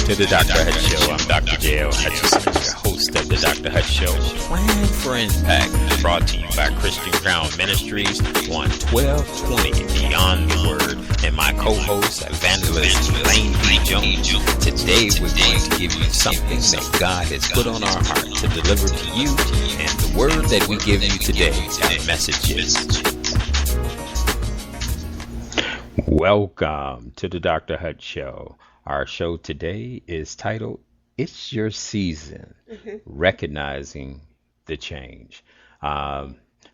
to the Dr. Hutch Show. I'm Dr. J.L. Hutchison, your host of the Dr. Hutch Show. Plan for Impact, brought to you by Christian Ground Ministries on 1220 Beyond the Word, and my co-host, Evangelist Lane B. Jones. Today, we're going to give you something that God has put on our heart to deliver to you, and the word that we give you today, our message is. Welcome to the Dr. Hutch Show. Our show today is titled, It's Your Season, Recognizing the Change.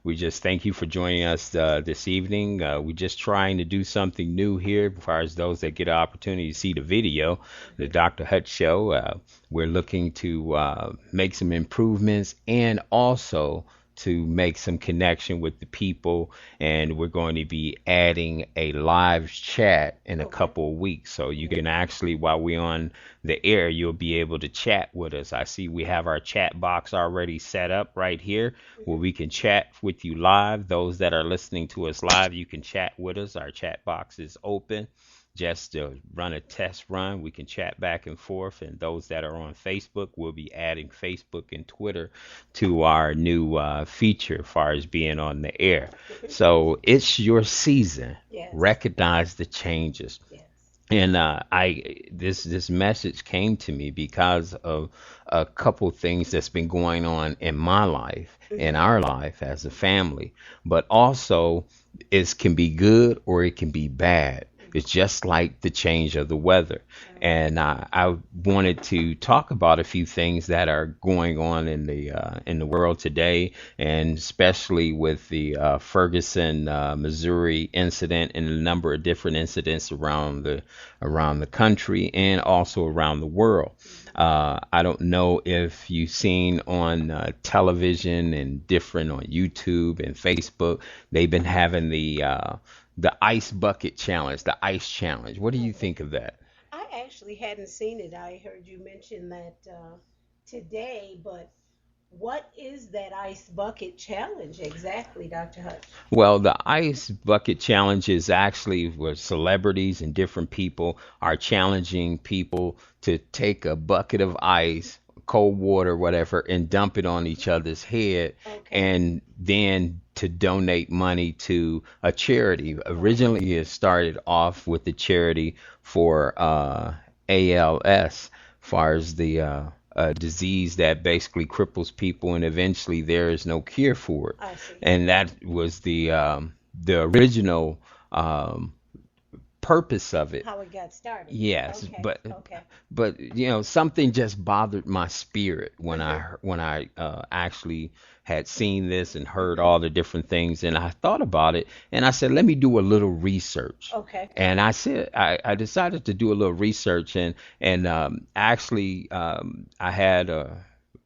We just thank you for joining us this evening. We're just trying to do something new here as far as those that get an opportunity to see the video, the Dr. Hutch Show. We're looking to make some improvements and also to make some connection with the people, and we're going to be adding a live chat in a couple of weeks, so you can actually, while we're on the air, you'll be able to chat with us. I see we have our chat box already set up right here where we can chat with you live. Those that are listening to us live, you can chat with us. Our chat box is open just to run a test run. We can chat back and forth, and those that are on Facebook, we'll be adding Facebook and Twitter to our new feature as far as being on the air. So it's your season. Yes. Recognize the changes. Yes. And this message came to me because of a couple things that's been going on in my life, in our life as a family, but also it can be good or it can be bad. It's just like the change of the weather. And I wanted to talk about a few things that are going on in the world today, and especially with the Ferguson, Missouri incident and a number of different incidents around the country and also around the world. I don't know if you've seen on television and different on YouTube and Facebook, they've been having the ice bucket challenge, the ice challenge. What do you think of that? I actually hadn't seen it. I heard you mention that today, but what is that ice bucket challenge exactly, Dr. Hutch? Well, the ice bucket challenge is actually where celebrities and different people are challenging people to take a bucket of ice, cold water, whatever, and dump it on each other's head, and then to donate money to a charity. Originally, it started off with the charity for ALS, far as the disease that basically cripples people, and eventually there is no cure for it. I see. And that was the original purpose of it. How it got started. Yes, Okay. but you know, something just bothered my spirit when I actually had seen this and heard all the different things, and I thought about it, and I said, let me do a little research. Okay. And I said, I decided to do a little research, and actually I had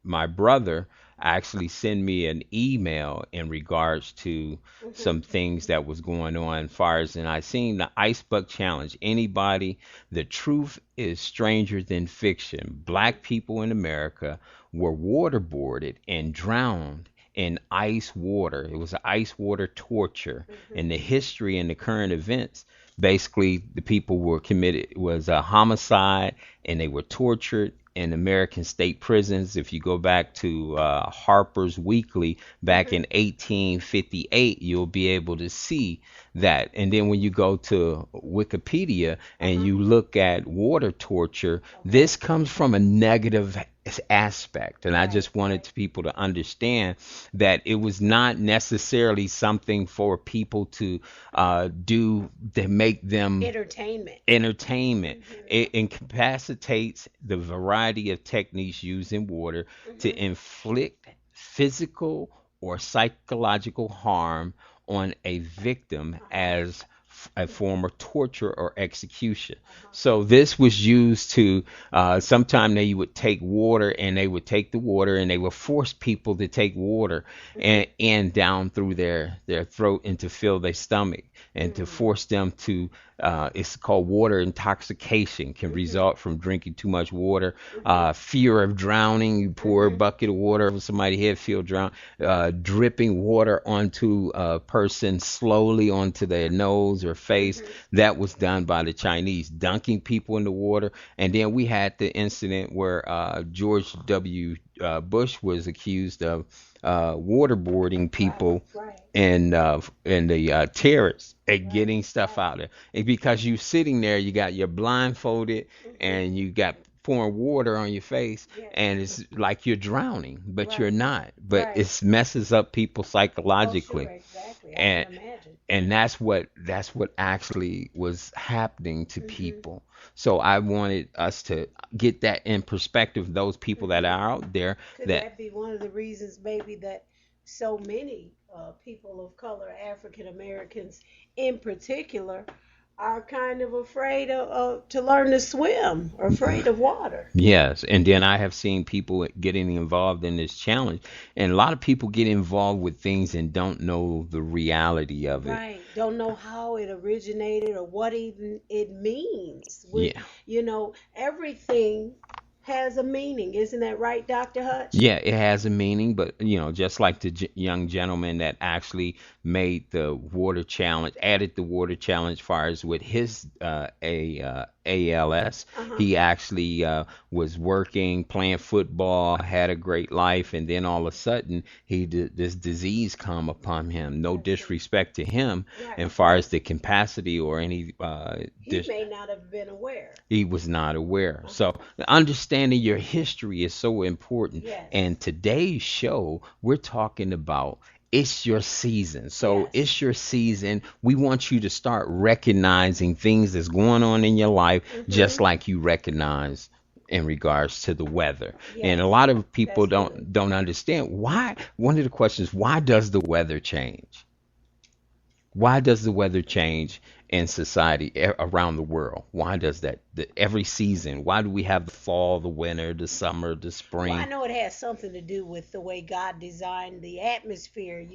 my brother actually send me an email in regards to some things that was going on as far as, and I seen the Ice Bucket Challenge. Anybody, the truth is stranger than fiction. Black people in America were waterboarded and drowned in ice water. It was ice water torture. And the history and the current events, basically the people were committed, was a homicide, and they were tortured in American state prisons. If you go back to Harper's Weekly back in 1858, you'll be able to see that. And then when you go to Wikipedia and you look at water torture, this comes from a negative aspect. And I just wanted people to understand that it was not necessarily something for people to do to make them entertainment. It incapacitates the variety of techniques used in water to inflict physical or psychological harm on a victim as a form of torture or execution. So this was used to, sometime they would take water, and they would take the water and they would force people to take water and down through their throat and to fill their stomach, and to force them to, it's called water intoxication, can result from drinking too much water. Fear of drowning, you pour a bucket of water over somebody's head, feel drowned. Dripping water onto a person slowly onto their nose or face. Mhm. That was done by the Chinese, dunking people in the water. And then we had the incident where George W. Bush was accused of waterboarding Right. people Right. and the terrorists at Right. getting stuff Right. out there. And because you sitting there, you got your blindfolded Mhm. and you got pouring water on your face, Yes. and it's like you're drowning, but you're Right. not. But Right. it messes up people Oh, sure. psychologically, Exactly. I can and imagine. that's what actually was happening to Mhm. people. So I wanted us to get that in perspective. Those people that Mhm. are out there Could that that be one of the reasons, maybe, that so many people of color, African Americans in particular, are kind of afraid to learn to swim or afraid of water? yes, and then I have seen people getting involved in this challenge, and a lot of people get involved with things and don't know the reality of it. Right. Don't know how it originated or what even it means. Yeah. Everything has a meaning. Isn't that right, Dr. Hutch? Yeah, it has a meaning, but just like the young gentleman that actually made the water challenge, added the water challenge, far as with his ALS, Uh-huh. he actually was working, playing football, had a great life, and then all of a sudden this disease come upon him. No That's it. disrespect to him, Right, as far right. as the capacity or any He may not have been aware. he was not aware. Uh-huh. So understanding your history is so important. Yes. And today's show, we're talking about it's your season. So Yes. it's your season. We want you to start recognizing things that's going on in your life, just Mhm. like you recognize in regards to the weather. And a Yes. lot of people That's good. don't understand why. One of the questions, why does the weather change? Why does the weather change in society around the world? Why does that? Every season, why do we have the fall, the winter, the summer, the Well, I spring? know it has something to do with the way God designed the atmosphere,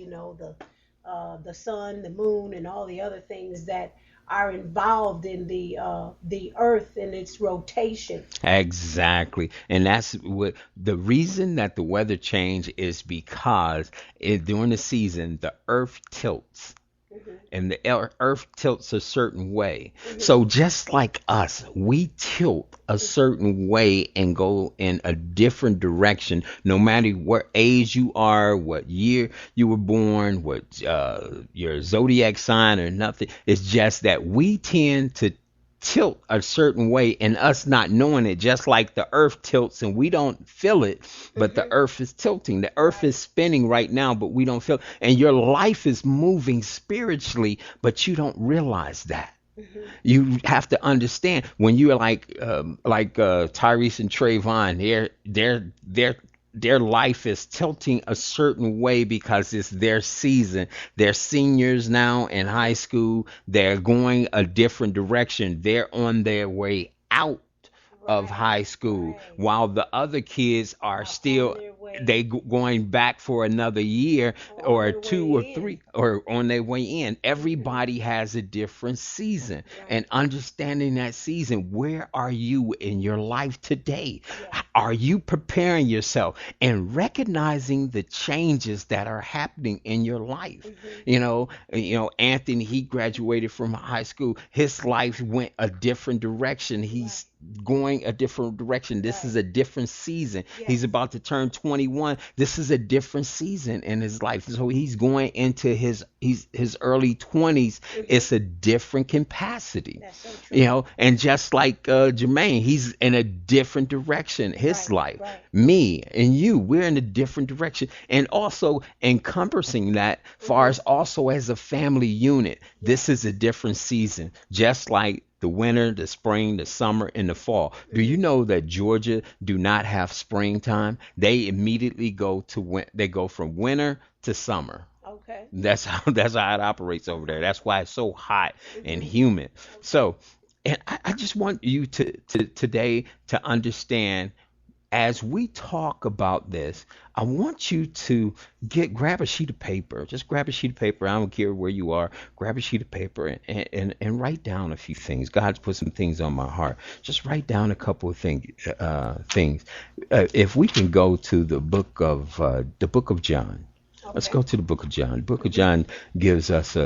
the sun, the moon, and all the other things that are involved in the earth and its rotation. Exactly. And that's what the reason that the weather change is because during the season, the earth tilts Mhm. and the earth tilts a certain way. Mhm. So just like us, we tilt a certain way and go in a different direction, no matter what age you are, what year you were born, what your zodiac sign or nothing. It's just that we tend to tilt a certain way and us not knowing it, just like the earth tilts and we don't feel it, but the Mhm. earth is tilting, the earth Right. is spinning right now, but we don't feel it. And your life is moving spiritually, but you don't realize that. Mhm. You have to understand when you're like Tyrese and Trayvon, their life is tilting a certain way because it's their season. They're seniors now in high school. They're going a different direction. They're on their way out of Right. high school, Right. while the other kids are Are on still their way going back for another year or on or their two way or in. three or on their way in. Mhm. Everybody has a different season, and Right. understanding that season, where are you in your life today? Yes. Are you preparing yourself and recognizing the changes that are happening in your life? Mhm. Anthony, he graduated from high school. His life went a different direction. Right. He's going a different direction. This is Right. a different season. He's Yes. about to turn 21. This is a different season in his life. So he's going into his early 20s. Mhm. It's a different capacity. That's so true. And just like Jermaine, he's in a different direction. His Right. life, Right. me and you, we're in a different direction. And also encompassing that, far Mhm. as also as a family unit, this is Yes. a different season. Just like the winter, the spring, the summer, and the fall. Do you Mhm. know that Georgia do not have springtime? They immediately they go from winter to summer. Okay. That's how it operates over there. Uh-huh. That's why it's so hot and Mhm. humid. Okay. So, and I just want you to today to understand as we talk about this, I want you to grab a sheet of paper. Just grab a sheet of paper. I don't care where you are. Grab a sheet of paper and write down a few things. God's put some things on my heart. Just write down a couple of things. If we can go to the book of John. Let's Okay. go to the book of John. The book of Mhm. John gives us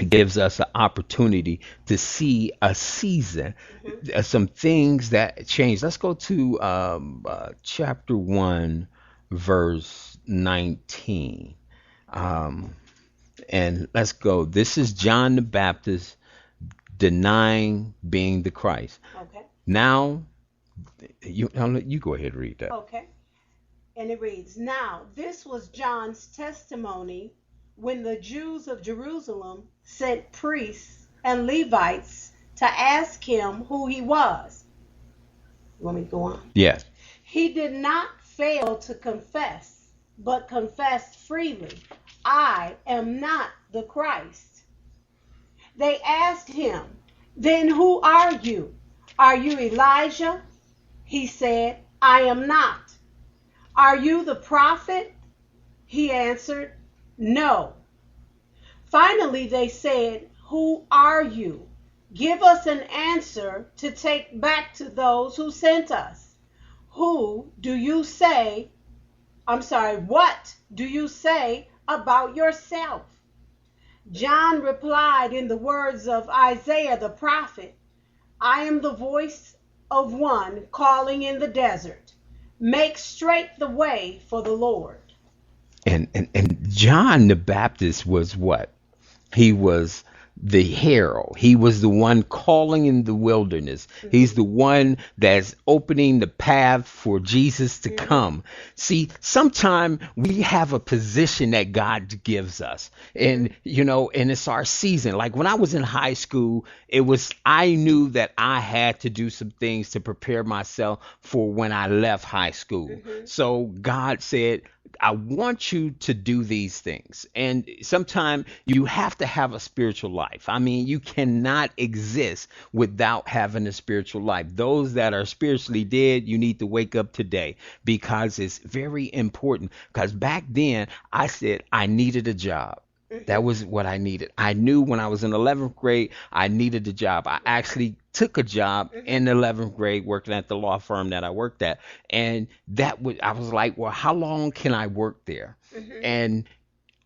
gives us an opportunity to see a season, Mhm. some things that change. Let's go to chapter 1, verse 19. Um, and let's go. This is John the Baptist denying being the Christ. Okay. Now, you go ahead and read that. Okay. And it reads, "Now this was John's testimony when the Jews of Jerusalem sent priests and Levites to ask him who he was." You want me to go on? Yes. "He did not fail to confess, but confessed freely, 'I am not the Christ.' They asked him, 'Then who are you? Are you Elijah?' He said, 'I am not.' 'Are you the prophet?' He answered, 'No.' Finally they said, 'Who are you? Give us an answer to take back to those who sent us. Who do you say? What do you say about yourself?' John replied in the words of Isaiah the prophet, 'I am the voice of one calling in the desert. Make straight the way for the Lord.'" And John the Baptist was what? He was the herald. He was the one calling in the wilderness. He's Mhm. the one that's opening the path for Jesus to Mhm. come. See, sometimes we have a position that God gives us. And Mhm. and it's our season. Like when I was in high school, I knew that I had to do some things to prepare myself for when I left high school. Mhm. So God said, I want you to do these things. And sometimes you have to have a spiritual life. I mean, you cannot exist without having a spiritual life. Those that are spiritually dead, you need to wake up today because it's very important. Because back then, I said I needed a job. That Mhm. was what I needed. I knew when I was in 11th grade, I needed a job. I actually took a job Mhm. in 11th grade working at the law firm that I worked at. And I was like, well, how long can I work there? Mhm. And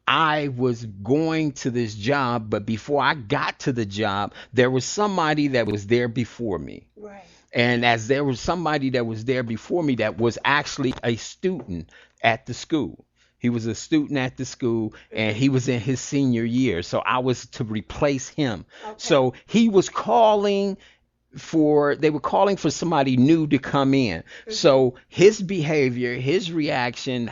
I was going to this job, but before I got to the job, there was somebody that was there before me. Right. And as there was somebody that was there before me that was actually a student at the school. He was a student at the school and Mhm. he was in his senior year. So I was to replace him. Okay. So he was calling they were calling for somebody new to come in. Mhm. So his behavior, his reaction,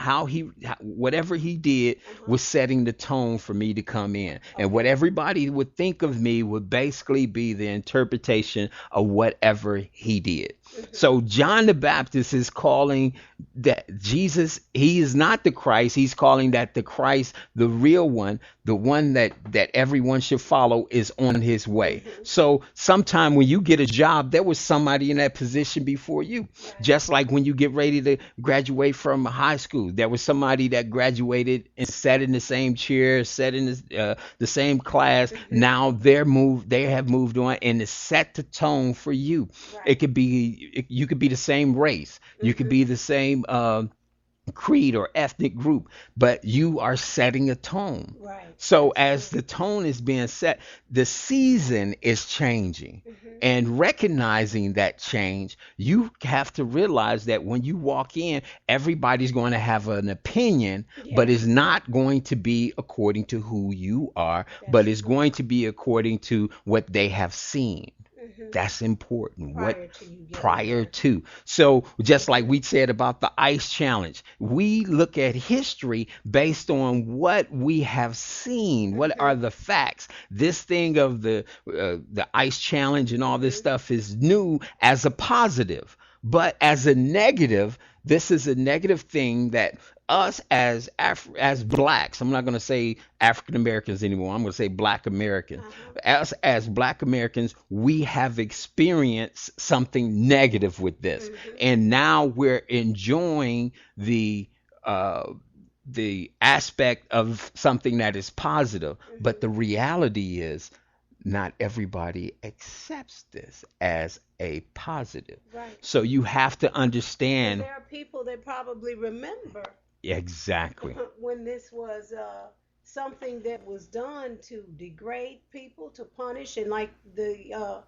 whatever he did Uh-huh. was setting the tone for me to come in. And what Okay. everybody would think of me would basically be the interpretation of whatever he did. Mhm. So John the Baptist is calling that Jesus, he is not the Christ. He's calling that the Christ, the real one, the one that everyone should follow is on his way. Mhm. So sometime when you get a job, there was somebody in that position before you. Right. Just like when you get ready to graduate from high school, there was somebody that graduated and sat in the same chair, sat in the same class. Mhm. Now they have moved on and it set the tone for you. Right. You could be the same race, you could Mhm. be the same creed or ethnic group, but you are setting a tone. Right. So That's as true. the tone is being set, the season is changing. Mhm. And recognizing that change, you have to realize that when you walk in, everybody's going to have an opinion, but it's Yes. not going to be according to who you are, but That's it's true. going to be according to what they have seen. Mhm. That's important. What Prior to you getting prior there. to. So just like Mhm. we said about the ice challenge, we look at history based on what we have seen. What are Mhm. the facts? This thing of the ice challenge and all this Mhm. stuff is new as a positive, but as a negative, this is a negative thing that us as blacks, I'm not going to say African Americans anymore. I'm going to say Black Americans. Uh-huh. Us as Black Americans, we have experienced something negative with this, Mhm. and now we're enjoying uh, the aspect of something that is positive. But Mhm. the reality is, not everybody accepts this as a positive. Right. So you have to And understand there are people that probably remember exactly. when this was something that was done to degrade people, to punish, and like the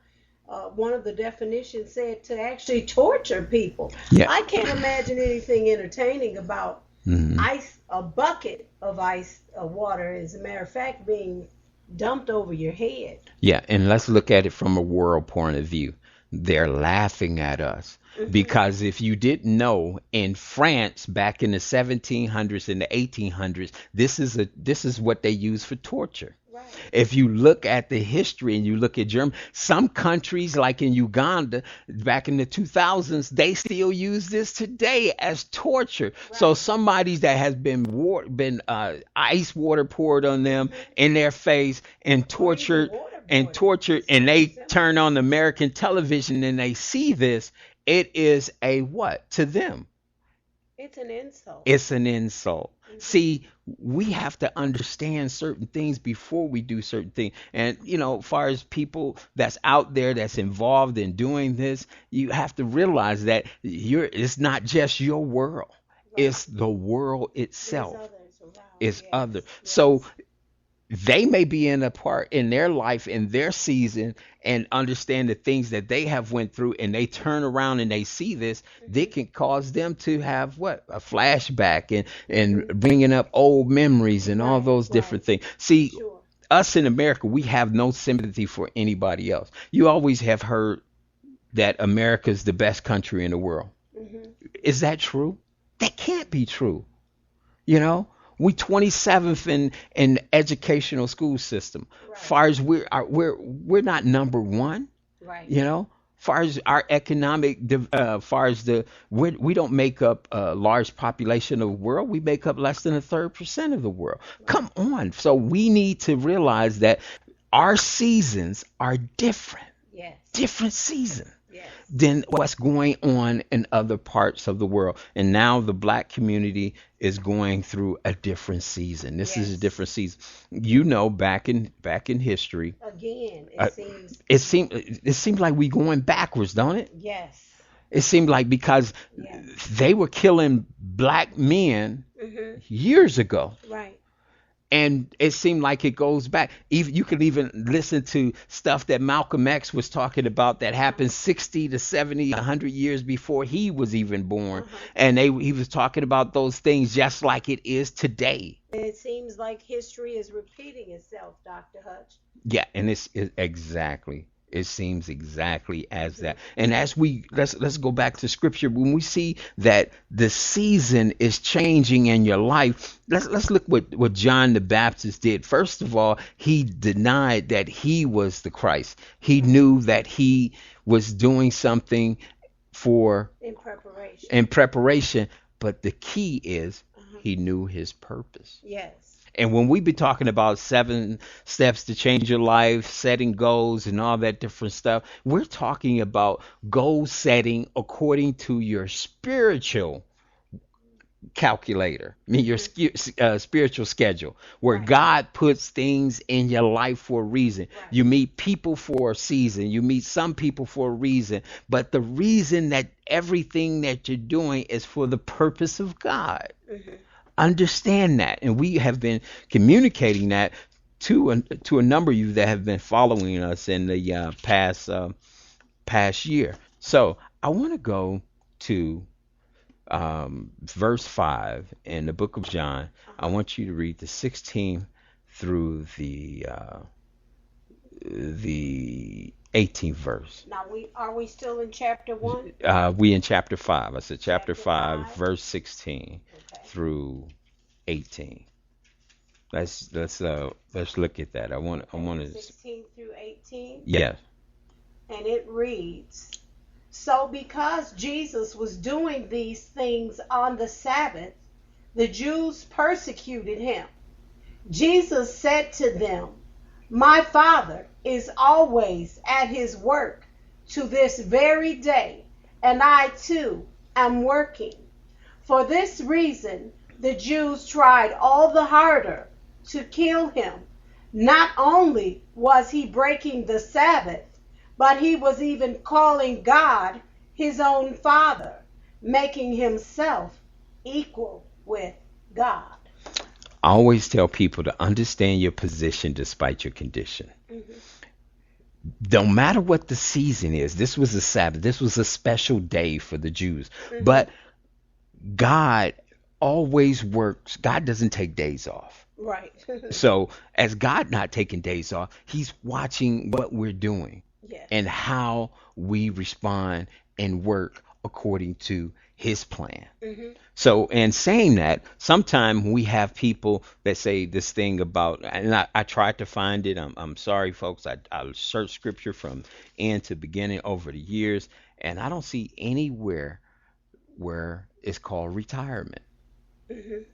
one of the definitions said, to actually torture people. Yeah. I can't imagine anything entertaining about Hmm. ice, a bucket of ice, water, as a matter of fact, being dumped over your head. Yeah, and let's look at it from a world point of view. They're laughing at us Hmm. because if you didn't know, in France back in the 1700s and the 1800s, this is what they use for torture. Right. If you look at the history and you look at Germany, some countries like in Uganda back in the 2000s, they still use this today as torture. So Right. somebody that has been ice water poured on them Hmm. in their face and Or even tortured, waterboarding. and Something they similar. turn on American television and they see this, it is a what to them? It's an insult. It's an insult. Hmm. See, we have to understand certain things before we do certain things. And, as far as people that's out there that's involved in doing this, you have to realize that it's not just your world. Right. It's the world There's itself. others around. It's other. Yes. So Yes. they may be in a part in their life in their season and understand the things that they have went through, and they turn around and they see this, they Hmm. can cause them to have what a flashback and Hmm. bringing up old memories and all Right. those Right. different things. See, Sure. us in America, we have no sympathy for anybody else. You always have heard that America's the best country in the world. Hmm. Is that true? That can't be true. You know, we 27th in educational school system. Right. Far as we're not number one. Right. You know, far as our economic, far as we don't make up a large population of the world. We make up less than a third percent of the world. Right. Come on. So we need to realize that our seasons are different, Yes. different seasons Yes. than what's going on in other parts of the world. And now the black community is going through a different season. This is a Yes. different season. Back in history, Again, it uh, seems. it seems like we going backwards, don't it? Yes. It seemed like because Yes. they were killing black men Hmm. years ago, Right. and it seemed like it goes back. Even you could even listen to stuff that Malcolm X was talking about that Uh-huh. happened 60 to 70, 100 years before he was even born, Uh-huh. and he was talking about those things just like it is today. It seems like history is repeating itself, Dr. Hutch. Yeah, and exactly. It seems exactly as Hmm. that. And as let's go back to scripture. When we see that the season is changing in your life, let's look what John the Baptist did. First of all, he denied that he was the Christ. He Right. knew that he was doing something for In preparation. in preparation, but the key is Uh-huh. he knew his purpose. Yes. And when we be talking about 7 steps to change your life, setting goals and all that different stuff, we're talking about goal setting according to your spiritual calculator, I mean your Hmm. spiritual schedule, where Right. God puts things in your life for a reason. Right. You meet people for a season, you meet some people for a reason, but the reason that everything that you're doing is for the purpose of God. Hmm. Understand that, and we have been communicating that to a number of you that have been following us in the past year. So I want to go to verse 5 in the book of John. I Uh-huh. want you to read the 16th through the 18th verse. Now we still in chapter 1? We in chapter 5. I said chapter Chapter 5, 5. verse 16 Okay. through 18. Let's look at that. I Okay. want to. 16 through 18. Yes. And it reads, so because Jesus was doing these things on the Sabbath, the Jews persecuted him. Jesus said to them, my Father is always at his work to this very day, and I too am working. For this reason, the Jews tried all the harder to kill him. Not only was he breaking the Sabbath, but he was even calling God his own Father, making himself equal with God. I always tell people to understand your position despite your condition. Mhm. No matter what the season is, this was a Sabbath, this was a special day for the Jews. Mhm. But God always works. God doesn't take days off. Right. So, as God not taking days off, He's watching what we're doing and Yes. how we respond and work according to His plan. Mhm. So, and saying that, sometimes we have people that say this thing about, and I tried to find it. I'm sorry, folks. I searched scripture from end to beginning over the years, and I don't see anywhere where it's called retirement. Mhm.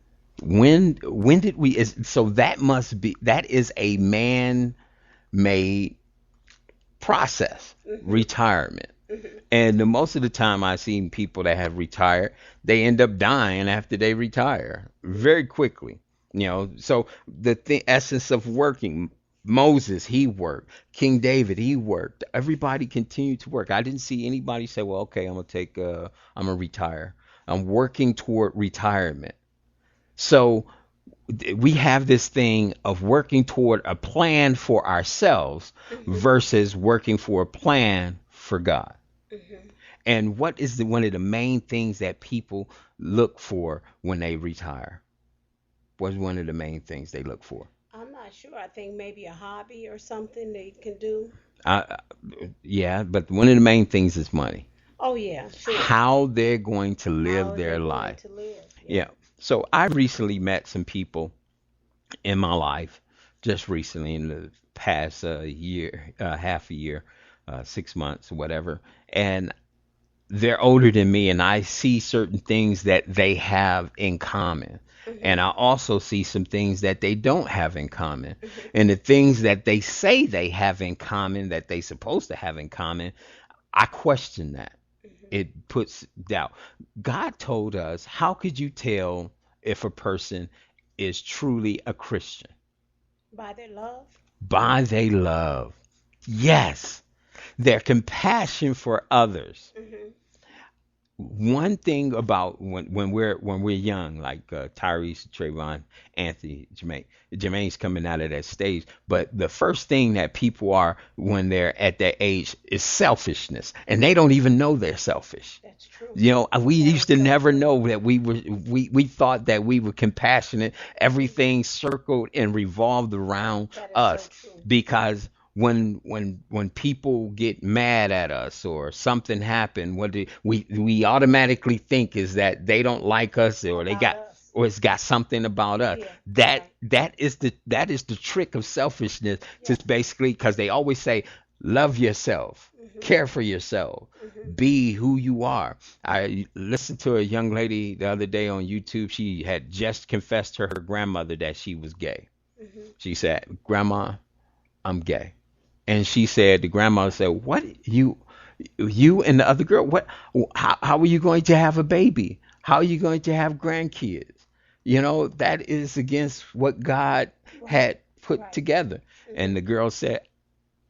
When did we? So that must be, that is a man-made process, Mhm. retirement. Mhm. And most of the time I've seen people that have retired, they end up dying after they retire very quickly. So the essence of working, Moses, he worked. King David, he worked. Everybody continued to work. I didn't see anybody say, well, okay, I'm gonna retire. I'm working toward retirement. So we have this thing of working toward a plan for ourselves Mhm. versus working for a plan for God. Mhm. And what is one of the main things that people look for when they retire? What's one of the main things they look for? I'm not sure. I think maybe a hobby or something they can do. I, yeah, but one of the main things is money. Oh yeah, sure. How they're going to How live are they their going life. to live? Yeah. Yeah. So I recently met some people in my life, just recently in the past year, half a year, 6 months, whatever. And they're older than me, and I see certain things that they have in common. And Mhm. I also see some things that they don't have in common. Mhm. And the things that they say they have in common, that they supposed to have in common, I question that. Mhm. It puts doubt. God told us, how could you tell if a person is truly a Christian? By their love. By their love. Yes, their compassion for others. Mhm. One thing about when we're young, like Tyrese, Trayvon, Anthony, Jermaine's coming out of that stage. But the first thing that people are when they're at that age is selfishness, and they don't even know they're selfish. That's true. We That used is to so never true. know that we thought that we were compassionate. Everything circled and revolved around That is so us true. because when people get mad at us or something happened, we automatically think is that they don't like us, or they About got, us. or it's got something about us. Yeah. That Right. that is the trick of selfishness. Yeah. Just basically because they always say, love yourself, Mhm. care for yourself, Mhm. be who you are. I listened to a young lady the other day on YouTube. She had just confessed to her grandmother that she was gay. Mhm. She said, Grandma, I'm gay. And she said, the grandmother said, what, you and the other girl, what, how are you going to have a baby? How are you going to have grandkids? That is against what God Right. had put Right. together. And Mhm. the girl said,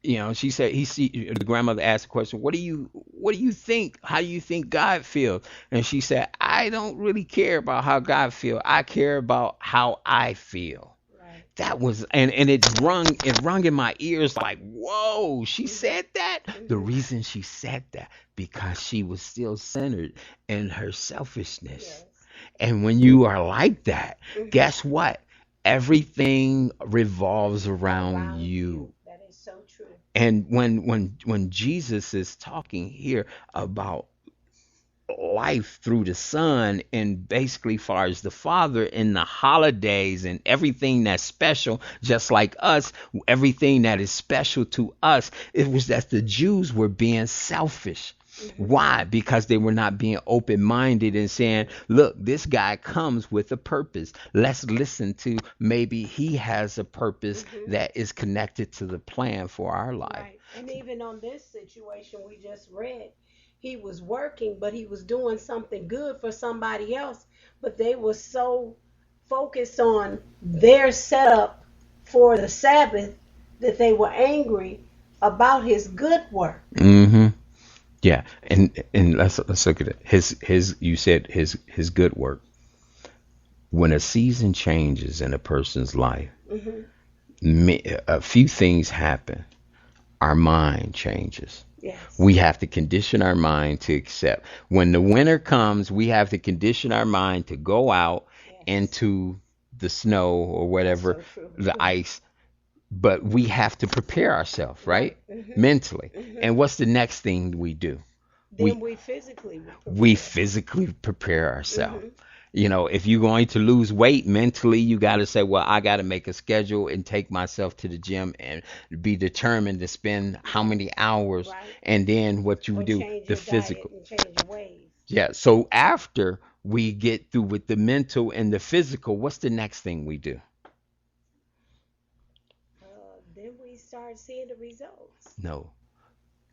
she said, the grandmother asked the question, what do you think? How do you think God feels? And she said, I don't really care about how God feels. I care about how I feel. Right. That was, and it rung in my ears like, whoa, she Mhm. said that. The Mhm. reason she said that, because she was still centered in her selfishness. Yes. And when you are like that, Mhm. guess what? Everything revolves around Around you. you. That is so true. And when Jesus is talking here about life through the Son, and basically far as the Father in the holidays and everything that's special, just like us, everything that is special to us, it was that the Jews were being selfish. Mhm. Why? Because they were not being open minded and saying, look, this guy comes with a purpose. Let's listen to, maybe he has a purpose Mhm. that is connected to the plan for our life. Right. And even on this situation we just read, he was working, but he was doing something good for somebody else. But they were so focused on their setup for the Sabbath that they were angry about his good work. Hmm. Yeah, and let's look at it. His you said his good work. When a season changes in a person's life, Hmm. a few things happen. Our mind changes. Yes. We have to condition our mind to accept. When the winter comes, we have to condition our mind to go out Yes. into the snow or That's whatever, so true. the ice, but we have to prepare ourselves, Right. right? Hmm. Mentally. Hmm. And what's the next thing we do? Then We we physically will we prepare. physically prepare ourselves. Hmm. You know, if you're going to lose weight mentally, you got to say, well, I got to make a schedule and take myself to the gym and be determined to spend how Right. many hours. Right. And then what you Or do, change the your diet physical. and change your ways. Yeah. So after we get through with the mental and the physical, what's the next thing we do? Then we start seeing the results. No.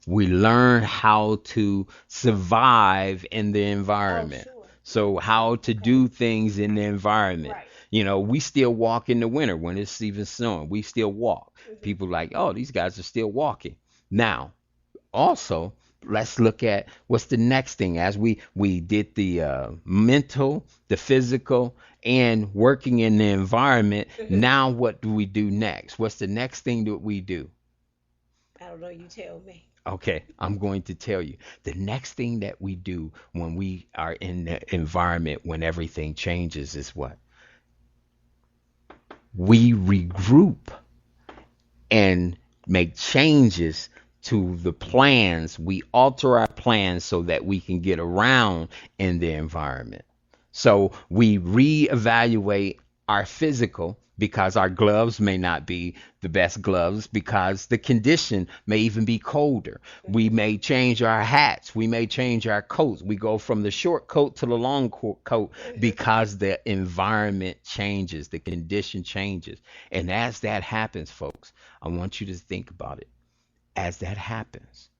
We learn how to survive in the Oh, environment. sure. So how to Okay. do things in the environment. Right. You know, we still walk in the winter when it's even snowing. We still walk. Hmm. People like, oh, these guys are still walking. Now, also, let's look at what's the next thing. As we did the mental, the physical, and working in the environment. Hmm. Now, what do we do next? What's the next thing that we do? I don't know. You tell me. Okay, I'm going to tell you. The next thing that we do when we are in the environment, when everything changes, is what? We regroup and make changes to the plans. We alter our plans so that we can get around in the environment. So we reevaluate our physical because our gloves may not be the best gloves because the condition may even be colder. We Hmm. may change our hats. We may change our coats. We go from the short coat to the long coat Hmm. because the environment changes, the condition changes. And as that happens, folks, I want you to think about it. As that happens,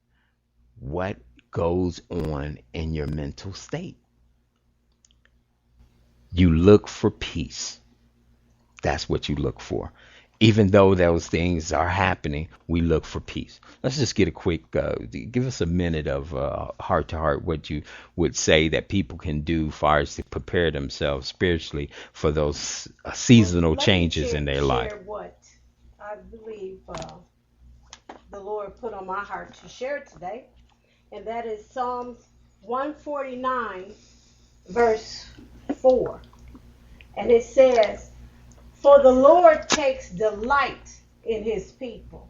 what goes on in your mental state? You look for peace. That's what you look for. Even though those things are happening, we look for peace. Let's just get a quick, give us a minute of heart to heart what you would say that people can do as far as to prepare themselves spiritually for those Well, seasonal let me changes in their life. share what I believe the Lord put on my heart to share today, and that is Psalms 149, verse 4. And it says, for the Lord takes delight in his people.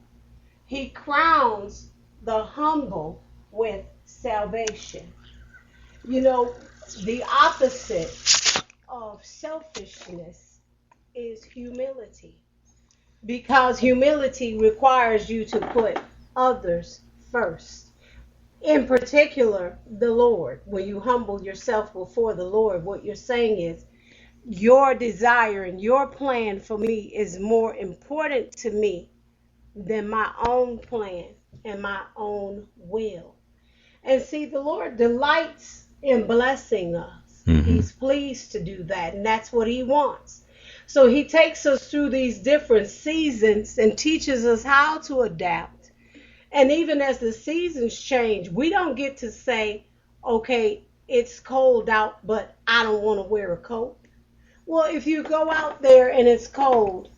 He crowns the humble with salvation. You know, the opposite of selfishness is humility. Because humility requires you to put others first. In particular, the Lord. When you humble yourself before the Lord, what you're saying is, your desire and your plan for me is more important to me than my own plan and my own will. And see, the Lord delights in blessing us. Hmm. He's pleased to do that, and that's what He wants. So He takes us through these different seasons and teaches us how to adapt. And even as the seasons change, we don't get to say, okay, it's cold out, but I don't want to wear a coat. Well, if you go out there and it's cold,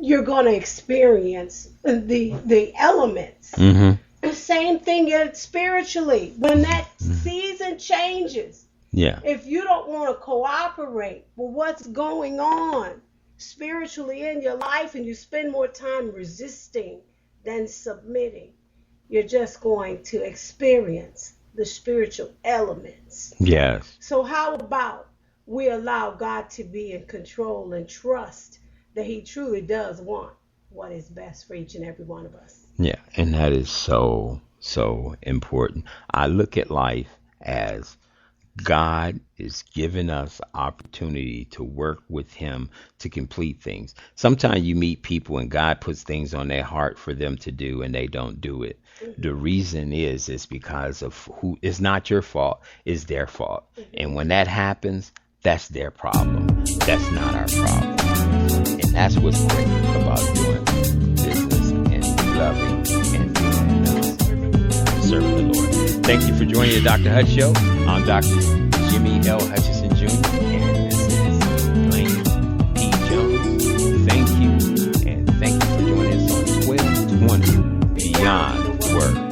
you're going to experience the elements. Hmm. The same thing is spiritually. When that season changes, Yeah. if you don't want to cooperate with what's going on spiritually in your life and you spend more time resisting than submitting, you're just going to experience the spiritual elements. Yes. So, how about we allow God to be in control and trust that He truly does want what is best for each and every one of us? Yeah. And that is so, so important. I look at life as God is giving us opportunity to work with Him to complete things. Sometimes you meet people and God puts things on their heart for them to do and they don't do it. Mm-hmm. The reason is because of who. It's not your fault, it's their fault. Mm-hmm. And when that happens, that's their problem. That's not our problem. And that's what's great about doing business and loving and serving the Lord. Thank you for joining the Dr. Hutch Show. I'm Dr. Jimmy L. Hutchison Jr. and this is beyond beyond the the word. word.